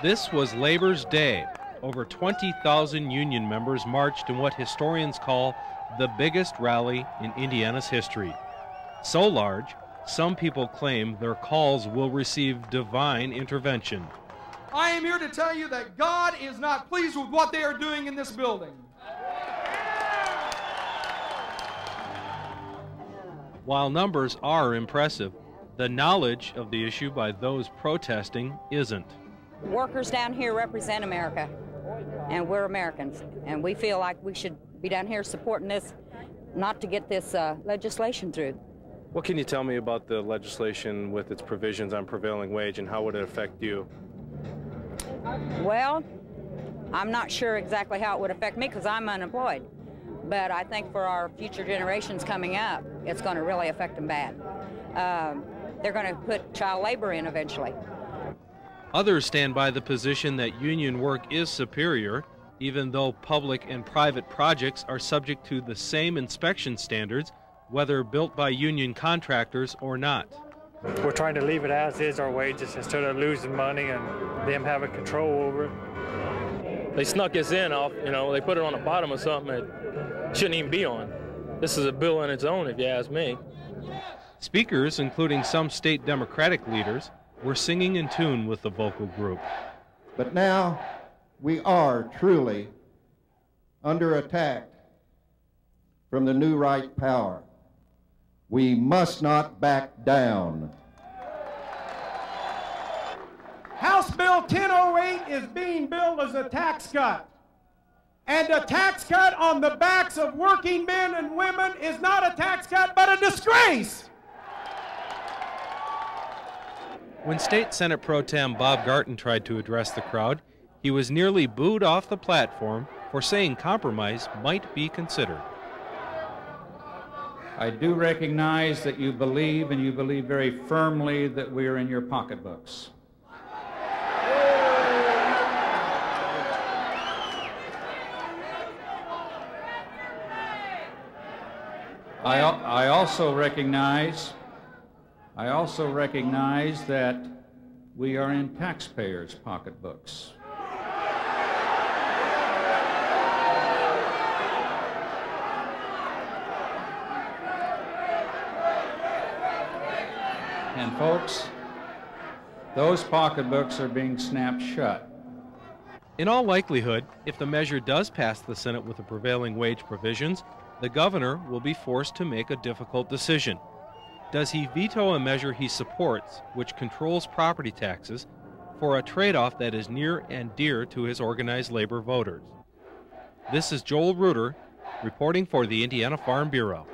This was Labor's Day. Over 20,000 union members marched in what historians call the biggest rally in Indiana's history. So large, some people claim their calls will receive divine intervention. I am here to tell you that God is not pleased with what they are doing in this building. While numbers are impressive, the knowledge of the issue by those protesting isn't. Workers down here represent America, and we're Americans, and we feel like we should be down here supporting this, not to get this legislation through. What can you tell me about the legislation with its provisions on prevailing wage, and how would it affect you? Well, I'm not sure exactly how it would affect me because I'm unemployed, but I think for our future generations coming up, it's going to really affect them bad. They're going to put child labor in eventually. Others stand by the position that union work is superior, even though public and private projects are subject to the same inspection standards, whether built by union contractors or not. We're trying to leave it as is, our wages, instead of losing money and them having control over it. They snuck us in off, they put it on the bottom of something it shouldn't even be on. This is a bill on its own, if you ask me. Speakers, including some state Democratic leaders, were singing in tune with the vocal group. But now we are truly under attack from the new right power. We must not back down. House Bill 1008 is being billed as a tax cut. And a tax cut on the backs of working men and women is not a tax cut, but a disgrace. When State Senate Pro Tem Bob Garton tried to address the crowd, he was nearly booed off the platform for saying compromise might be considered. I do recognize that you believe, and you believe very firmly, that we are in your pocketbooks. I also recognize that we are in taxpayers' pocketbooks. And folks, those pocketbooks are being snapped shut. In all likelihood, if the measure does pass the Senate with the prevailing wage provisions, the governor will be forced to make a difficult decision. Does he veto a measure he supports, which controls property taxes, for a trade-off that is near and dear to his organized labor voters? This is Joel Reuter, reporting for the Indiana Farm Bureau.